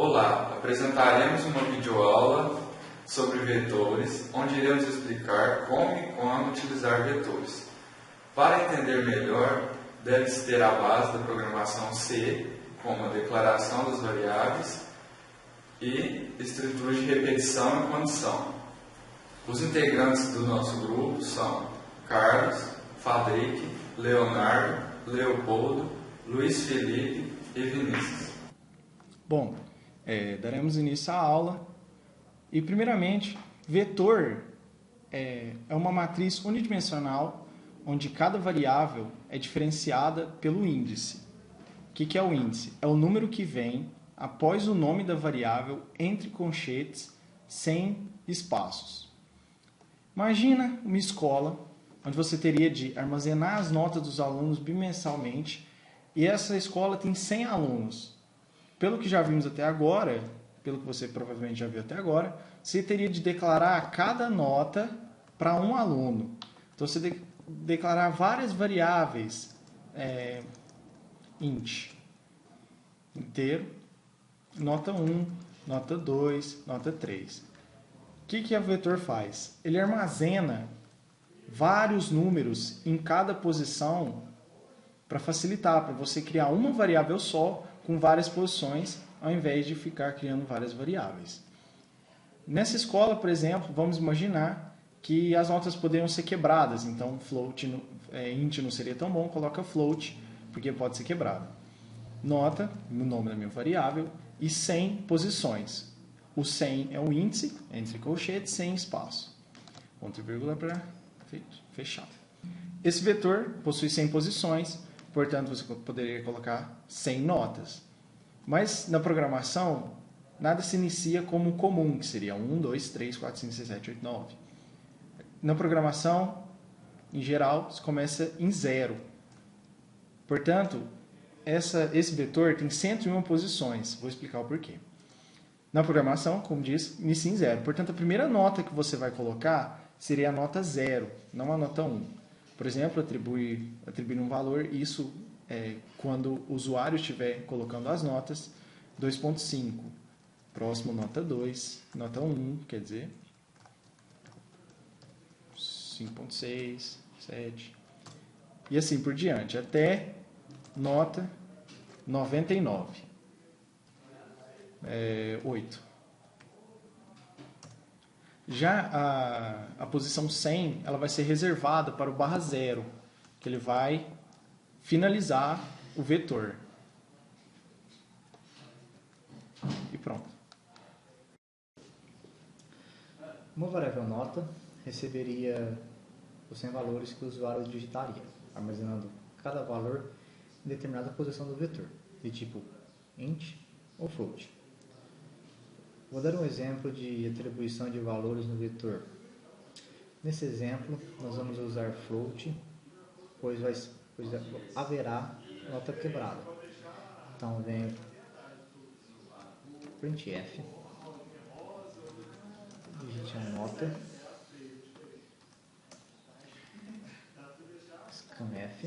Olá, apresentaremos uma videoaula sobre vetores, onde iremos explicar como e quando utilizar vetores. Para entender melhor, deve-se ter a base da programação C, como a declaração das variáveis e estruturas de repetição e condição. Os integrantes do nosso grupo são Carlos, Fadrique, Leonardo, Leopoldo, Luiz Felipe e Vinícius. Bom, daremos início à aula e, primeiramente, vetor é uma matriz unidimensional onde cada variável é diferenciada pelo índice. O que é o índice? É o número que vem após o nome da variável entre colchetes sem espaços. Imagina uma escola onde você teria de armazenar as notas dos alunos bimensalmente e essa escola tem 100 alunos. Pelo que já vimos até agora, pelo que você provavelmente já viu até agora, você teria de declarar cada nota para um aluno. Então você declarar várias variáveis int, inteiro, nota 1, nota 2, nota 3. O que o vetor faz? Ele armazena vários números em cada posição para facilitar, para você criar uma variável só com várias posições, ao invés de ficar criando várias variáveis. Nessa escola, por exemplo, vamos imaginar que as notas poderiam ser quebradas, então float, int não seria tão bom, coloca float, porque pode ser quebrado. Nota, o nome da minha variável, e 100 posições. O 100 é o índice, entre colchetes, sem espaço. Ponto e vírgula para fechar. Esse vetor possui 100 posições, portanto você poderia colocar 100 notas. Mas na programação, nada se inicia como comum, que seria 1, 2, 3, 4, 5, 6, 7, 8, 9. Na programação, em geral, se começa em 0. Portanto, esse vetor tem 101 posições. Vou explicar o porquê. Na programação, como diz, inicia em 0. Portanto, a primeira nota que você vai colocar seria a nota 0, não a nota 1. Por exemplo, atribuir um valor, isso quando o usuário estiver colocando as notas, 2.5. Próximo, nota 2, nota 1, quer dizer, 5.6, 7, e assim por diante, até nota 99, 8. Já a posição 100, ela vai ser reservada para o /0, que ele vai finalizar o vetor. E pronto. Uma variável nota receberia os 100 valores que o usuário digitaria, armazenando cada valor em determinada posição do vetor, de tipo int ou float. Vou dar um exemplo de atribuição de valores no vetor. Nesse exemplo, nós vamos usar float, pois haverá nota quebrada. Então, venho printf, digite a nota, scanf,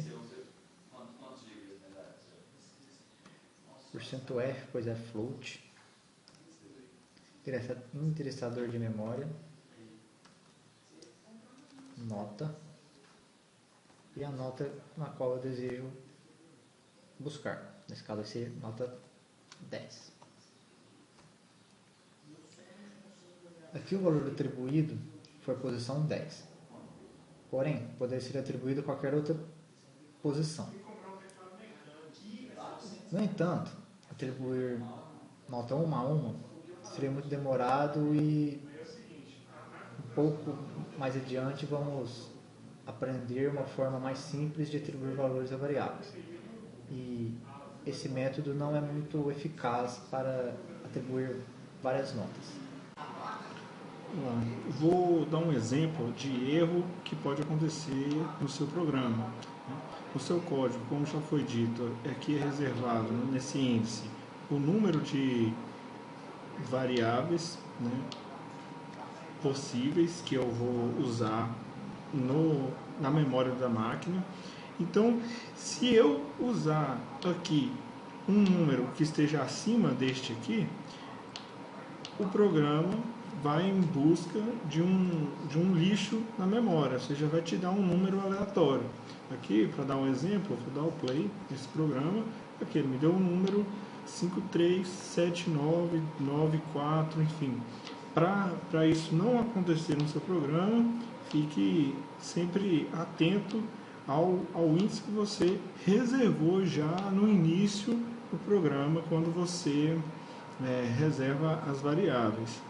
%f, pois é float, interessador de memória, nota, e a nota na qual eu desejo buscar. Nesse caso vai ser nota 10. Aqui o valor atribuído foi a posição 10. Porém, poderia ser atribuído a qualquer outra posição. No entanto, atribuir nota 1 a 1 seria muito demorado e um pouco mais adiante vamos aprender uma forma mais simples de atribuir valores a variáveis. E esse método não é muito eficaz para atribuir várias notas. Vou dar um exemplo de erro que pode acontecer no seu programa. O seu código, como já foi dito, aqui é reservado nesse índice o número de variáveis, possíveis que eu vou usar na memória da máquina. Então, se eu usar aqui um número que esteja acima deste aqui, o programa vai em busca de um lixo na memória, ou seja, vai te dar um número aleatório. Aqui, para dar um exemplo, vou dar o play nesse programa, aqui ele me deu um número 537994, enfim. Para isso não acontecer no seu programa, fique sempre atento ao índice que você reservou já no início do programa, quando você reserva as variáveis.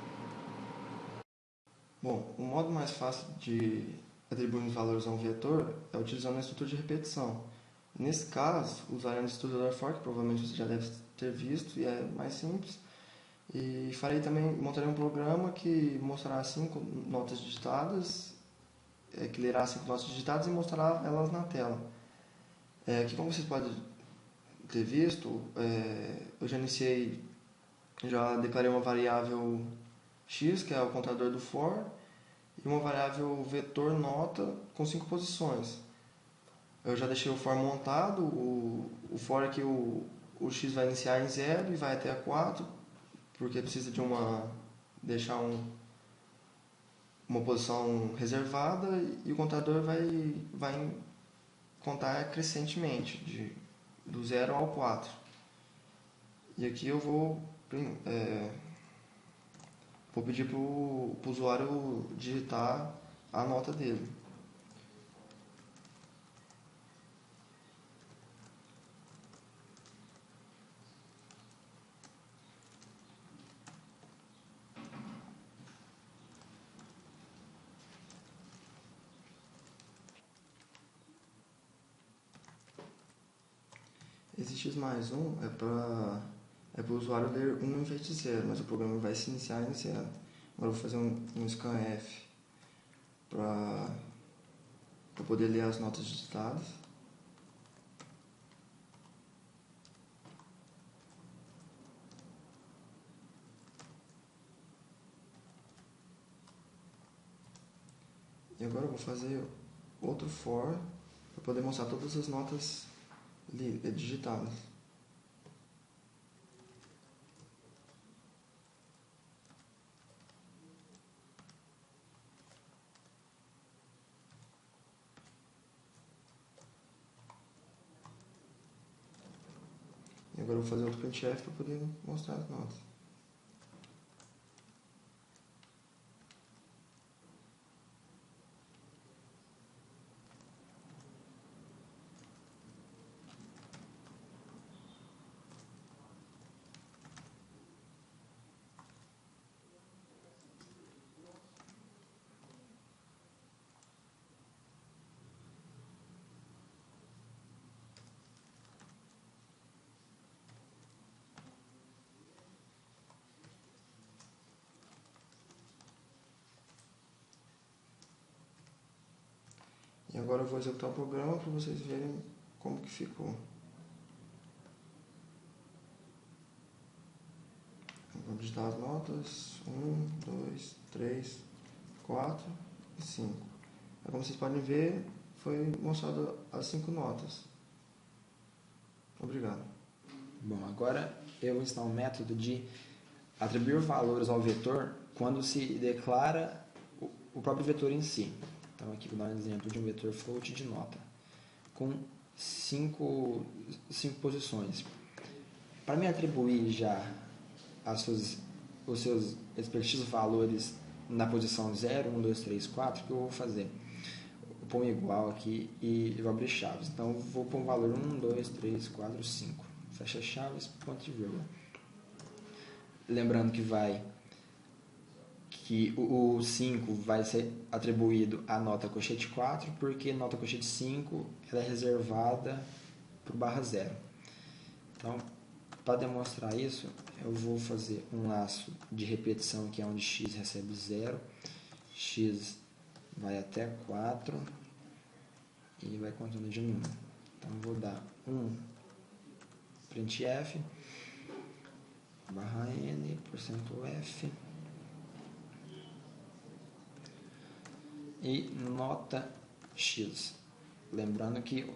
Bom, o modo mais fácil de atribuir os valores a um vetor é utilizando a estrutura de repetição. Nesse caso, usaremos o estruturador for, que provavelmente você já deve ter visto, e é mais simples. E montarei um programa que mostrará 5 notas digitadas, que lerá 5 notas digitadas e mostrará elas na tela. Aqui, como vocês podem ter visto, eu já declarei uma variável x, que é o contador do for, e uma variável vetor nota com 5 posições. Eu já deixei o for montado, o for aqui, o x vai iniciar em 0 e vai até 4, porque precisa de deixar uma posição reservada, e o contador vai contar crescentemente, do 0 ao 4. E aqui eu vou pedir para o usuário digitar a nota dele. Esse x mais 1 é para o usuário ler 1 em vez de 0, mas o programa vai se iniciar em 0. Agora eu vou fazer um scanf para poder ler as notas digitadas. E agora eu vou fazer outro for para poder mostrar todas as notas digitadas. E agora eu vou fazer outro printf para poder mostrar as notas. E agora eu vou executar o programa para vocês verem como que ficou. Vou digitar as notas: 1, 2, 3, 4 e 5. Como vocês podem ver, foi mostrado as 5 notas. Obrigado. Bom, agora eu vou ensinar um método de atribuir valores ao vetor quando se declara o próprio vetor em si. Então aqui vou dar um exemplo de um vetor float de nota com 5 posições. Para me atribuir já os seus respectivos valores na posição 0, 1, 2, 3, 4, o que eu vou fazer? Vou pôr um igual aqui e vou abrir chaves. Então eu vou pôr um valor 1, 2, 3, 4, 5. Fecha chaves, ponto e vírgula. Lembrando que o 5 vai ser atribuído à nota colchete 4, porque nota colchete 5 ela é reservada para o barra 0. Então, para demonstrar isso, eu vou fazer um laço de repetição, que é onde x recebe 0, x vai até 4 e vai contando de número. Então, vou dar printf, barra n, %f, e nota x. Lembrando que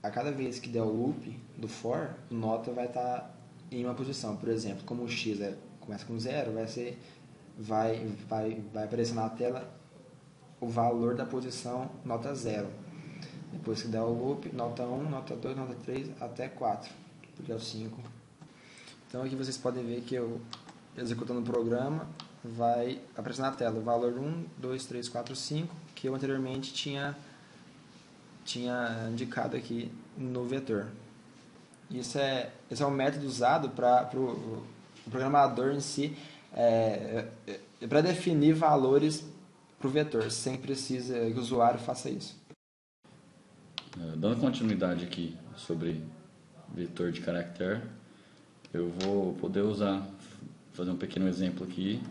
a cada vez que der o loop do for, nota vai estar em uma posição. Por exemplo, como o x é começa com 0, vai aparecer na tela o valor da posição nota 0. Depois que der o loop, nota 1, nota 2, nota 3, até 4, porque é o 5. Então aqui vocês podem ver que eu, executando o programa, vai aparecer na tela o valor 1, 2, 3, 4, 5, que eu anteriormente tinha indicado aqui no vetor. Esse é o método usado para o programador em si, para definir valores para o vetor, sem precisar que o usuário faça isso. Dando continuidade aqui sobre vetor de caractere, eu vou poder fazer um pequeno exemplo aqui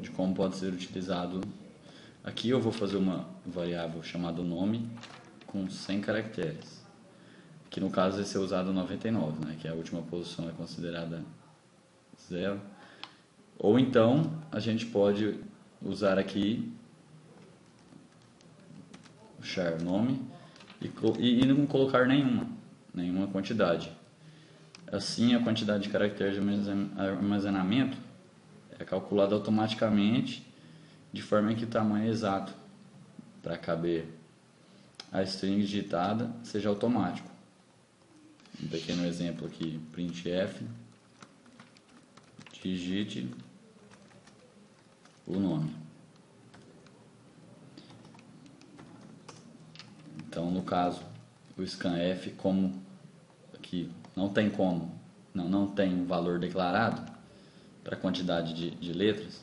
de como pode ser utilizado. Aqui eu vou fazer uma variável chamada nome com 100 caracteres, que no caso vai ser usado 99, né, que a última posição é considerada 0. Ou então a gente pode usar aqui o char nome e não colocar nenhuma quantidade. Assim, a quantidade de caracteres de armazenamento é calculada automaticamente de forma que o tamanho exato para caber a string digitada seja automático. Um pequeno exemplo aqui, printf, digite o nome. Então, no caso, o scanf, como aqui não tem um valor declarado para a quantidade de letras,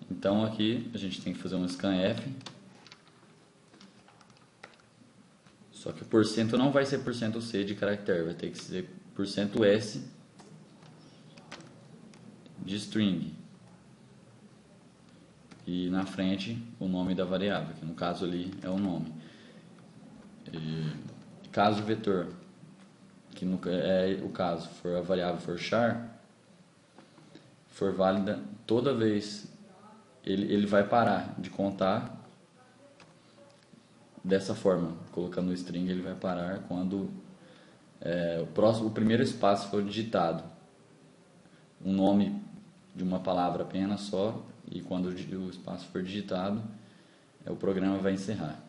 então aqui a gente tem que fazer um scanf, só que o porcento não vai ser %C de caractere, vai ter que ser %S de string. E na frente o nome da variável, que no caso ali é o nome. E, caso o vetor, que é o caso, for a variável for char, for válida, toda vez ele vai parar de contar dessa forma, colocando o string, ele vai parar quando o primeiro espaço for digitado, um nome de uma palavra apenas só, e quando o espaço for digitado, o programa vai encerrar.